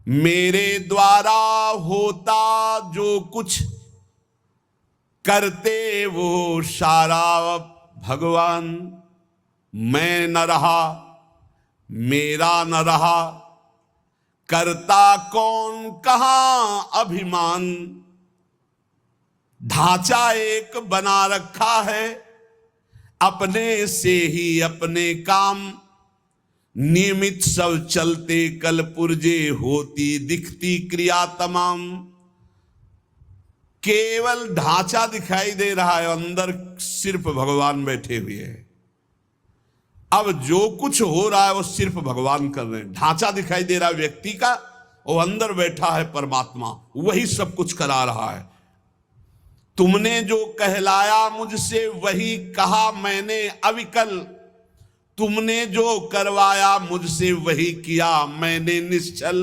मेरे द्वारा होता जो कुछ करते वो सारा भगवान। मैं न रहा, मेरा न रहा, करता कौन कहां अभिमान। ढांचा एक बना रखा है, अपने से ही अपने काम। नियमित सब चलते कल पुर्जे, होती दिखती क्रिया तमाम। केवल ढांचा दिखाई दे रहा है, अंदर सिर्फ भगवान बैठे हुए हैं। अब जो कुछ हो रहा है वो सिर्फ भगवान कर रहे हैं। ढांचा दिखाई दे रहा है व्यक्ति का, वो अंदर बैठा है परमात्मा, वही सब कुछ करा रहा है। तुमने जो कहलाया मुझसे वही कहा मैंने अविकल। तुमने जो करवाया मुझसे वही किया मैंने निश्चल।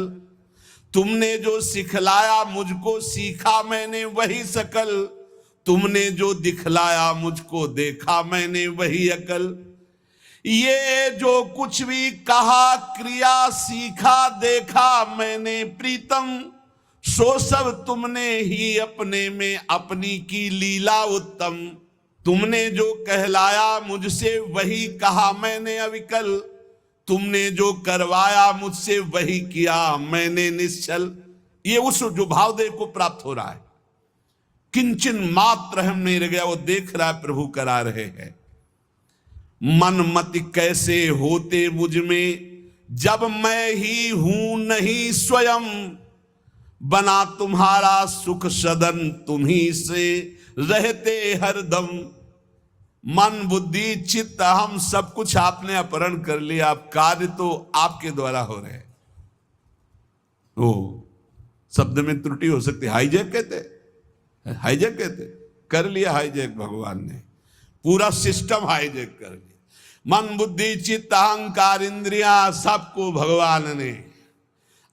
तुमने जो सिखलाया मुझको सीखा मैंने वही सकल। तुमने जो दिखलाया मुझको देखा मैंने वही अकल। ये जो कुछ भी कहा क्रिया सीखा देखा मैंने प्रीतम। सो सब तुमने ही अपने में अपनी की लीला उत्तम। तुमने जो कहलाया मुझसे वही कहा मैंने अविकल। तुमने जो करवाया मुझसे वही किया मैंने निश्चल। ये उस जो भावदेव को प्राप्त हो रहा है, किंचन मात्र हम नहीं रह गया, वो देख रहा है प्रभु करा रहे हैं। मन मत कैसे होते मुझ में, जब मैं ही हूं नहीं स्वयं। बना तुम्हारा सुख सदन, तुम्ही से रहते हरदम। मन बुद्धि चित्त हम सब कुछ आपने अपहरण कर लिया, अब कार्य तो आपके द्वारा हो रहे हैं। ओ शब्द में त्रुटि हो सकती, हाईजैक कहते, हाईजैक कहते, कर लिया हाईजैक भगवान ने, पूरा सिस्टम हाईजैक कर लिया। मन बुद्धि चित्त अहंकार इंद्रियां सबको भगवान ने।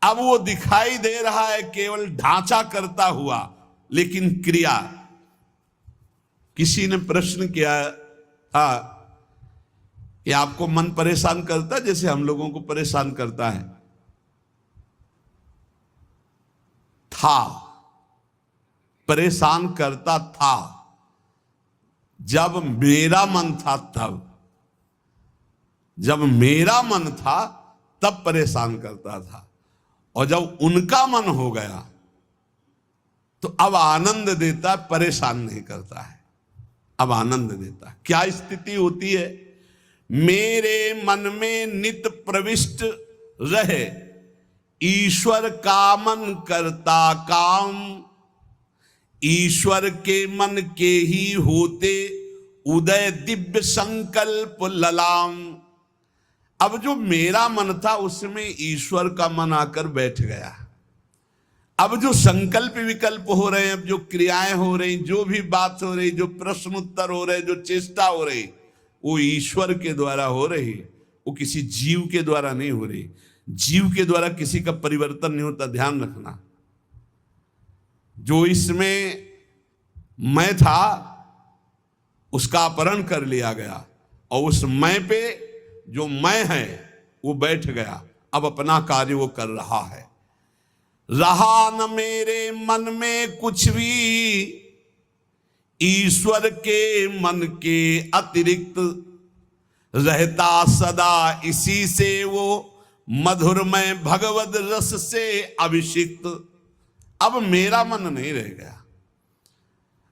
अब वो दिखाई दे रहा है केवल ढांचा करता हुआ, लेकिन क्रिया। किसी ने प्रश्न किया था कि आपको मन परेशान करता है जैसे हम लोगों को परेशान करता है? था, परेशान करता था जब मेरा मन था तब। जब मेरा मन था तब परेशान करता था, और जब उनका मन हो गया तो अब आनंद देता, परेशान नहीं करता है, अब आनंद देता है। क्या स्थिति होती है? मेरे मन में नित प्रविष्ट रहे, ईश्वर का मन करता काम। ईश्वर के मन के ही होते उदय दिव्य संकल्प ललाम। अब जो मेरा मन था उसमें ईश्वर का मन आकर बैठ गया। अब जो संकल्प विकल्प हो रहे हैं, अब जो क्रियाएं हो रही, जो भी बात हो रही, जो प्रश्न उत्तर हो रहे, जो चेष्टा हो रही, वो ईश्वर के द्वारा हो रही, वो किसी जीव के द्वारा नहीं हो रही। जीव के द्वारा किसी का परिवर्तन नहीं होता, ध्यान रखना। जो इसमें मैं था उसका अपहरण कर लिया गया, और उस मैं पे जो मैं है वो बैठ गया, अब अपना कार्य वो कर रहा है। रहा न मेरे मन में कुछ भी, ईश्वर के मन के अतिरिक्त। रहता सदा इसी से वो, मधुरमय भगवद रस से अभिषिक्त। अब मेरा मन नहीं रह गया,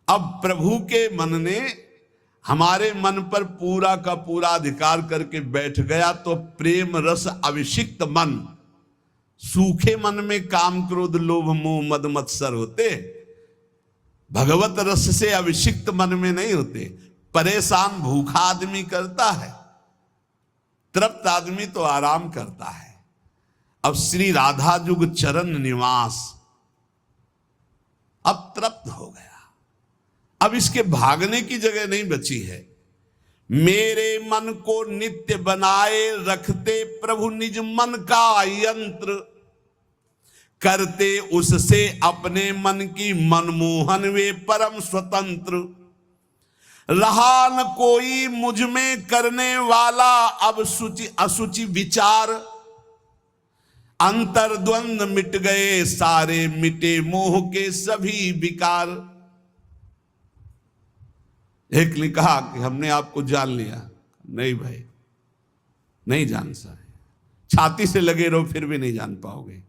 अब प्रभु के मन ने हमारे मन पर पूरा का पूरा अधिकार करके बैठ गया। तो प्रेम रस अभिषिक्त मन, सूखे मन में काम क्रोध लोभ मोह मद मत्सर होते, भगवत रस से अभिषिक्त मन में नहीं होते। परेशान भूखा आदमी करता है, तृप्त आदमी तो आराम करता है। अब श्री राधा जुग चरण निवास, अब तृप्त हो गया, अब इसके भागने की जगह नहीं बची है। मेरे मन को नित्य बनाए रखते प्रभु निज मन का यंत्र। करते उससे अपने मन की मनमोहन वे परम स्वतंत्र। रहा न कोई मुझ में करने वाला अब शुचि असुचि विचार। अंतर्द्वंद मिट गए सारे, मिटे मोह के सभी विकार। एक ने कहा कि हमने आपको जान लिया। नहीं भाई, नहीं जान सा है। छाती से लगे रहो फिर भी नहीं जान पाओगे,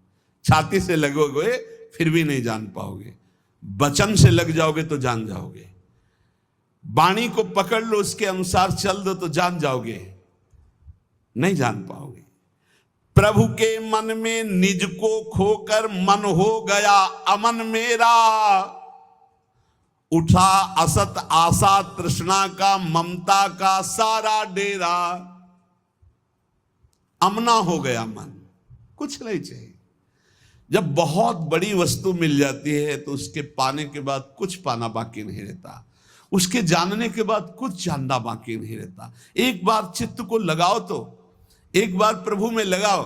छाती से लगोगे फिर भी नहीं जान पाओगे, वचन से लग जाओगे तो जान जाओगे, वाणी को पकड़ लो उसके अनुसार चल दो तो जान जाओगे, नहीं जान पाओगे। प्रभु के मन में निज को खोकर मन हो गया अमन मेरा, उठा असत आशा तृष्णा का ममता का सारा डेरा। अमना हो गया मन, कुछ नहीं चाहिए। जब बहुत बड़ी वस्तु मिल जाती है तो उसके पाने के बाद कुछ पाना बाकी नहीं रहता, उसके जानने के बाद कुछ जानना बाकी नहीं रहता। एक बार चित्त को लगाओ तो, एक बार प्रभु में लगाओ,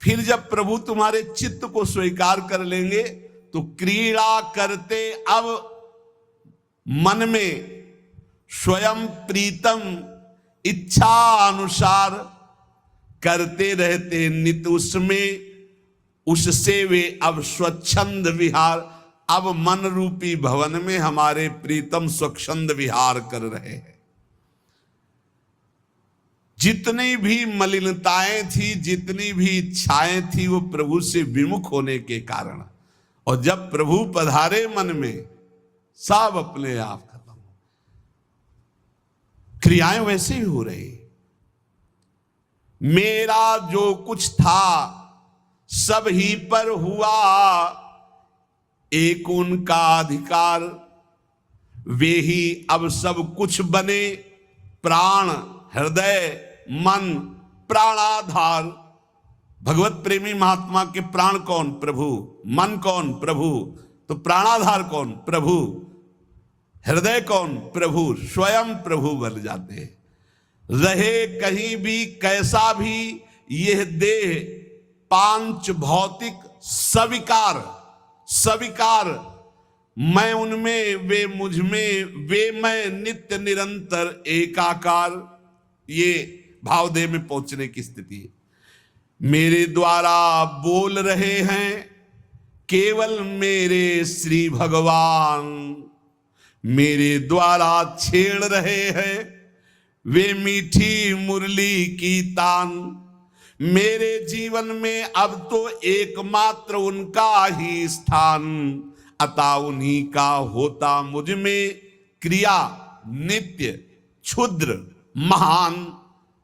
फिर जब प्रभु तुम्हारे चित्त को स्वीकार कर लेंगे तो क्रीड़ा करते अब मन में स्वयं प्रीतम इच्छा अनुसार, करते रहते नित उसमें उससे वे अब स्वच्छंद विहार। अब मन रूपी भवन में हमारे प्रीतम स्वच्छंद विहार कर रहे हैं। जितनी भी मलिनताएं थी, जितनी भी इच्छाएं थी, वो प्रभु से विमुख होने के कारण, और जब प्रभु पधारे मन में सब अपने आप खत्म, क्रियाएं वैसे ही हो रही। मेरा जो कुछ था सब ही पर हुआ, एक उनका अधिकार, वे ही अब सब कुछ बने, प्राण हृदय मन प्राणाधार। भगवत प्रेमी महात्मा के प्राण कौन? प्रभु। मन कौन? प्रभु। तो प्राणाधार कौन? प्रभु। हृदय कौन? प्रभु। स्वयं प्रभु बन जाते हैं। रहे कहीं भी कैसा भी यह देह पांच भौतिक सविकार, सविकार, मैं उनमें वे मुझ में, वे मैं नित्य निरंतर एकाकार। ये भावदेह में पहुंचने की स्थिति है। मेरे द्वारा बोल रहे हैं केवल मेरे श्री भगवान, मेरे द्वारा छेड़ रहे हैं वे मीठी मुरली की तान। मेरे जीवन में अब तो एकमात्र उनका ही स्थान, अतः उन्हीं का होता मुझ में क्रिया नित्य क्षुद्र महान।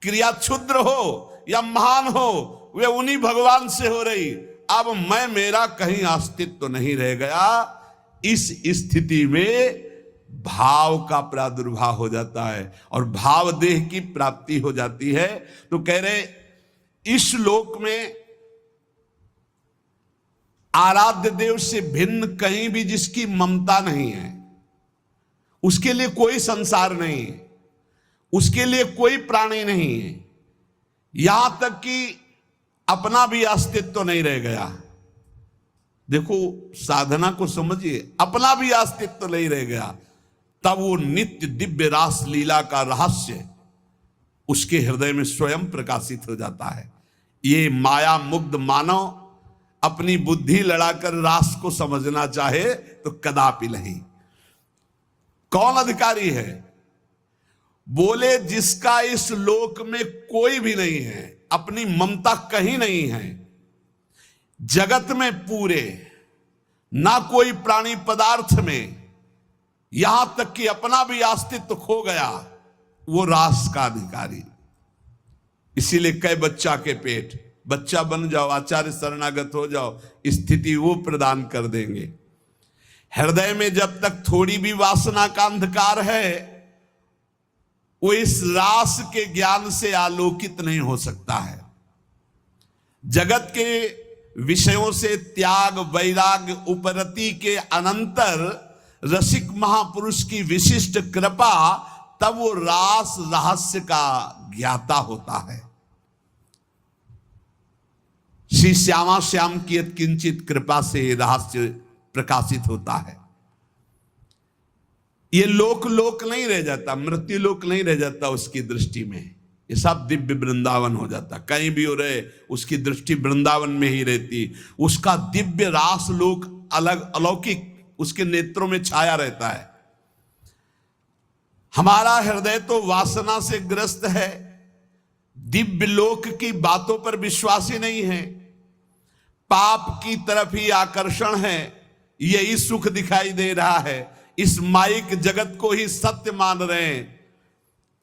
क्रिया क्षुद्र हो या महान हो, वे उन्हीं भगवान से हो रही। अब मैं मेरा कहीं अस्तित्व तो नहीं रह गया। इस स्थिति में भाव का प्रादुर्भाव हो जाता है और भाव देह की प्राप्ति हो जाती है। तो कह रहे इस लोक में आराध्य देव से भिन्न कहीं भी जिसकी ममता नहीं है, उसके लिए कोई संसार नहीं है, उसके लिए कोई प्राणी नहीं है, यहां तक कि अपना भी अस्तित्व तो नहीं रह गया। देखो साधना को समझिए, अपना भी अस्तित्व तो नहीं रह गया। तब वो नित्य दिव्य रास लीला का रहस्य उसके हृदय में स्वयं प्रकाशित हो जाता है। ये माया मुग्ध मानव अपनी बुद्धि लड़ाकर रास को समझना चाहे तो कदापि नहीं। कौन अधिकारी है? बोले जिसका इस लोक में कोई भी नहीं है, अपनी ममता कहीं नहीं है, जगत में पूरे ना कोई प्राणी पदार्थ में, यहां तक कि अपना भी अस्तित्व खो गया, वो रास का अधिकारी। इसीलिए कई बच्चा के पेट, बच्चा बन जाओ, आचार्य शरणागत हो जाओ, स्थिति वो प्रदान कर देंगे। हृदय में जब तक थोड़ी भी वासना का अंधकार है, वो इस रास के ज्ञान से आलोकित नहीं हो सकता है। जगत के विषयों से त्याग वैराग्य उपरति के अनंतर रसिक महापुरुष की विशिष्ट कृपा, तब वो रास रहस्य का ज्ञाता होता है। श्री श्यामा श्याम की किंचित कृपा से रहस्य प्रकाशित होता है। ये लोक लोक नहीं रह जाता, मृत्यु लोक नहीं रह जाता उसकी दृष्टि में। ये सब दिव्य वृंदावन हो जाता। कहीं भी हो रहे उसकी दृष्टि वृंदावन में ही रहती, उसका दिव्य रास लोक अलग अलौकिक उसके नेत्रों में छाया रहता है। हमारा हृदय तो वासना से ग्रस्त है, दिव्य लोक की बातों पर विश्वास ही नहीं है, पाप की तरफ ही आकर्षण है, यही सुख दिखाई दे रहा है, इस माइक जगत को ही सत्य मान रहे हैं।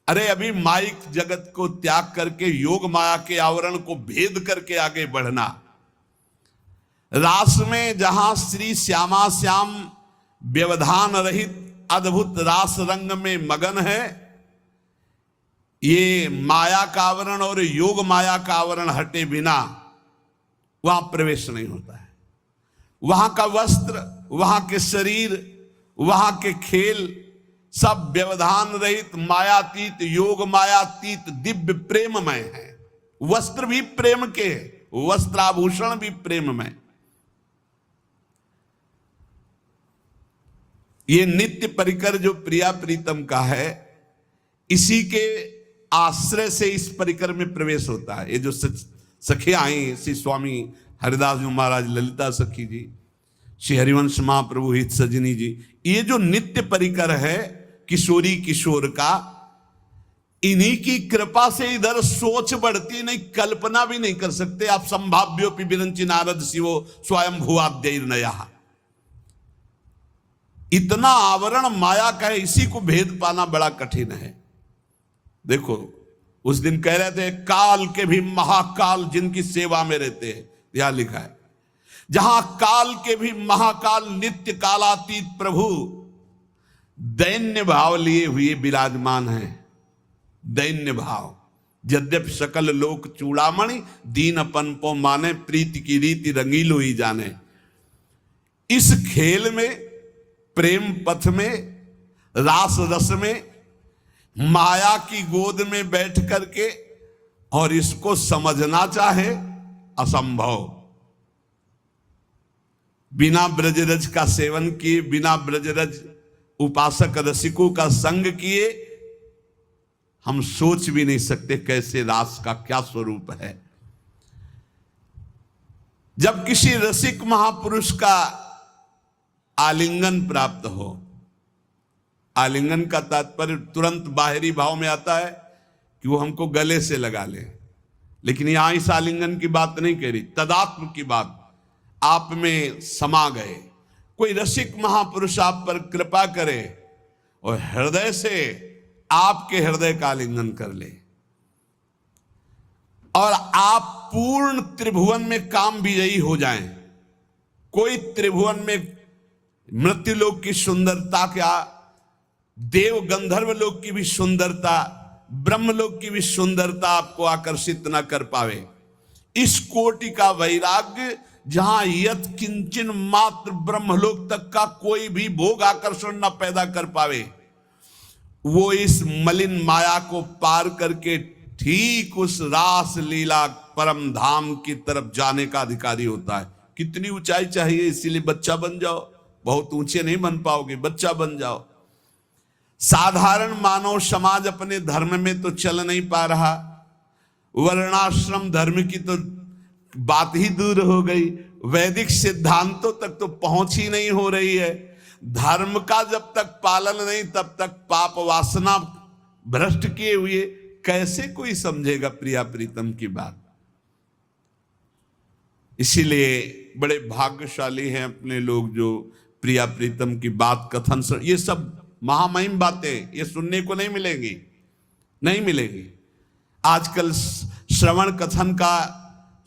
अरे अभी माइक जगत को त्याग करके योग माया के आवरण को भेद करके आगे बढ़ना। रास में जहां श्री श्यामा श्याम व्यवधान रहित अद्भुत रास रंग में मगन है, ये माया का आवरण और योग माया का आवरण हटे बिना वहां प्रवेश नहीं होता है। वहां का वस्त्र, वहां के शरीर, वहां के खेल सब व्यवधान रहित मायातीत, योग मायातीत दिव्य प्रेममय है। वस्त्र भी प्रेम के, वस्त्राभूषण भी प्रेममय। ये नित्य परिकर जो प्रिया प्रीतम का है, इसी के आश्रय से इस परिकर में प्रवेश होता है। ये जो सखियां आई, श्री स्वामी हरिदास जी महाराज, ललिता सखी जी, श्री हरिवंश महाप्रभु हित सजनी जी, ये जो नित्य परिकर है किशोरी किशोर का, इन्हीं की कृपा से इधर सोच बढ़ती नहीं, कल्पना भी नहीं कर सकते आप। संभाव्योपि विरंचि नारद शिवो स्वयं भुवाद्यैर्नयः। इतना आवरण माया का है, इसी को भेद पाना बड़ा कठिन है। देखो उस दिन कह रहे थे काल के भी महाकाल जिनकी सेवा में रहते हैं, यहां लिखा है जहां काल के भी महाकाल नित्य कालातीत प्रभु दैन्य भाव लिए हुए विराजमान हैं। दैन्य भाव, यद्यपि सकल लोक चूड़ामणि दीनपन पो माने, प्रीति की रीति रंगीलो ही जाने। इस खेल में, प्रेम पथ में, रास रस में, माया की गोद में बैठ करके और इसको समझना चाहे असंभव। बिना ब्रजरज का सेवन किए, बिना ब्रजरज उपासक रसिकों का संग किए हम सोच भी नहीं सकते कैसे रास का क्या स्वरूप है। जब किसी रसिक महापुरुष का आलिंगन प्राप्त हो, आलिंगन का तात्पर्य तुरंत बाहरी भाव में आता है कि वो हमको गले से लगा ले, लेकिन यहां इस आलिंगन की बात नहीं कह रही, तदात्म की बात। आप में समा गए, कोई रसिक महापुरुष आप पर कृपा करे और हृदय से आपके हृदय का आलिंगन कर ले, और आप पूर्ण त्रिभुवन में काम विजयी हो जाएं। कोई त्रिभुवन में मृत्युलोक की सुंदरता, क्या देव गंधर्व लोक की भी सुंदरता, ब्रह्मलोक की भी सुंदरता आपको आकर्षित न कर पावे। इस कोटि का वैराग्य जहां यत किंचन मात्र ब्रह्मलोक तक का कोई भी भोग आकर्षण न पैदा कर पावे, वो इस मलिन माया को पार करके ठीक उस रास लीला परम धाम की तरफ जाने का अधिकारी होता है। कितनी ऊंचाई चाहिए, इसीलिए बच्चा बन जाओ। बहुत ऊंचे नहीं बन पाओगे, बच्चा बन जाओ। साधारण मानव समाज अपने धर्म में तो चल नहीं पा रहा, वर्णाश्रम धर्म की तो बात ही दूर हो गई, वैदिक सिद्धांतों तक तो पहुंच ही नहीं हो रही है। धर्म का जब तक पालन नहीं, तब तक पाप वासना भ्रष्ट किए हुए कैसे कोई समझेगा प्रिया प्रीतम की बात। इसीलिए बड़े भाग्यशाली हैं अपने लोग जो प्रिया प्रीतम की बात कथन, ये सब महामहिम बातें ये सुनने को नहीं मिलेंगी, नहीं मिलेगी। आजकल श्रवण कथन का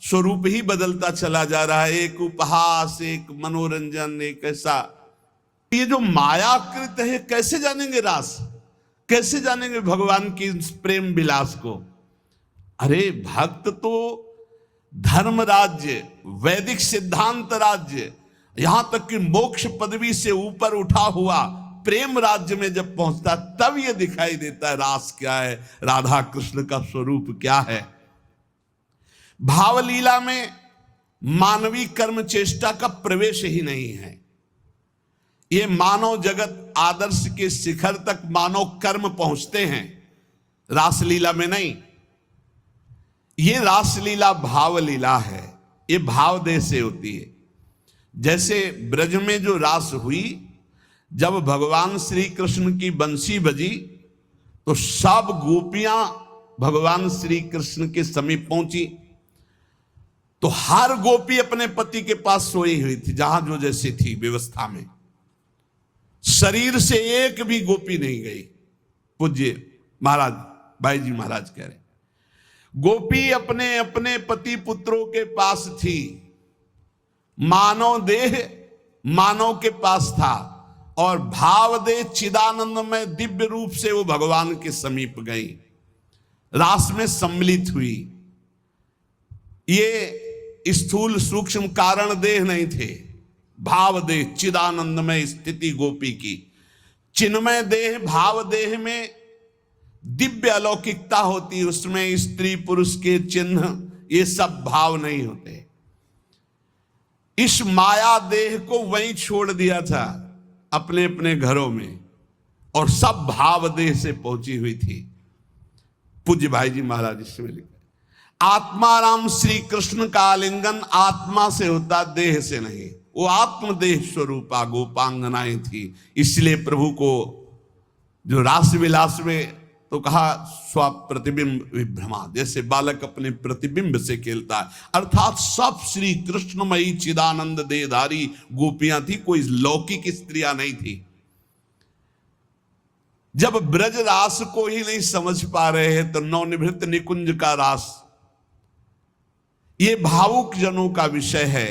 स्वरूप ही बदलता चला जा रहा है, एक उपहास, एक मनोरंजन, एक ऐसा। ये जो मायाकृत है, कैसे जानेंगे रास, कैसे जानेंगे भगवान की प्रेम विलास को। अरे भक्त तो धर्म राज्य, वैदिक सिद्धांत राज्य, यहां तक कि मोक्ष पदवी से ऊपर उठा हुआ प्रेम राज्य में जब पहुंचता, तब यह दिखाई देता है रास क्या है, राधा कृष्ण का स्वरूप क्या है। भावलीला में मानवीय कर्म चेष्टा का प्रवेश ही नहीं है। ये मानव जगत आदर्श के शिखर तक मानव कर्म पहुंचते हैं, रासलीला में नहीं। ये रासलीला भाव लीला है, ये भाव देह से होती है। जैसे ब्रज में जो रास हुई, जब भगवान श्री कृष्ण की बंसी बजी तो सब गोपियां भगवान श्री कृष्ण के समीप पहुंची। तो हर गोपी अपने पति के पास सोई हुई थी, जहां जो जैसी थी व्यवस्था में, शरीर से एक भी गोपी नहीं गई। पूज्य महाराज भाई जी महाराज कह रहे, गोपी अपने अपने पति पुत्रों के पास थी, मानव देह मानव के पास था, और भाव देह चिदानंद में दिव्य रूप से वो भगवान के समीप गई, रास में सम्मिलित हुई। ये स्थूल सूक्ष्म कारण देह नहीं थे, भाव देह चिदानंद में स्थिति गोपी की। चिन्मय देह भाव देह में दिव्य अलौकिकता होती, उसमें स्त्री पुरुष के चिन्ह ये सब भाव नहीं होते। इस माया देह को वहीं छोड़ दिया था अपने अपने घरों में, और सब भाव देह से पहुंची हुई थी। पूज्य भाई जी महाराज इसमें लिखा, आत्माराम श्री कृष्ण का आलिंगन आत्मा से होता, देह से नहीं। वो आत्मदेह स्वरूपा गोपांगनाएं थी, इसलिए प्रभु को जो रास विलास में तो कहा स्वप्रतिबिंब विभ्रमा, जैसे बालक अपने प्रतिबिंब से खेलता है, अर्थात सब श्री कृष्णमयी चिदानंद देहधारी गोपियां थी, कोई लौकिक स्त्रियां नहीं थी। जब ब्रज रास को ही नहीं समझ पा रहे हैं तो नवनिभृत निकुंज का रास ये भावुक जनों का विषय है,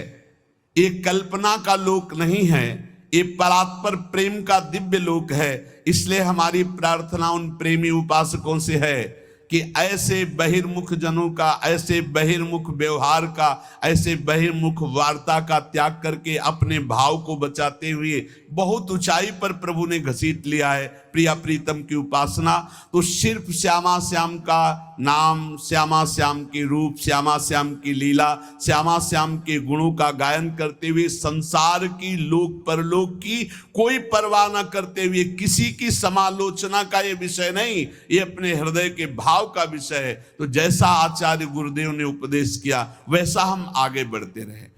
ये कल्पना का लोक नहीं है, ये परात्पर प्रेम का दिव्य लोक है। इसलिए हमारी प्रार्थना उन प्रेमी उपासकों से है कि ऐसे बहिर्मुख जनों का, ऐसे बहिर्मुख व्यवहार का, ऐसे बहिर्मुख वार्ता का त्याग करके अपने भाव को बचाते हुए बहुत ऊंचाई पर प्रभु ने घसीट लिया है प्रिया प्रीतम की उपासना। तो सिर्फ श्यामा श्याम का नाम, श्यामा श्याम के रूप, श्यामा श्याम की लीला, श्यामा श्याम के गुणों का गायन करते हुए संसार की, लोक परलोक की कोई परवाह न करते हुए, किसी की समालोचना का ये विषय नहीं, ये अपने हृदय के भाव का विषय है। तो जैसा आचार्य गुरुदेव ने उपदेश किया वैसा हम आगे बढ़ते रहे।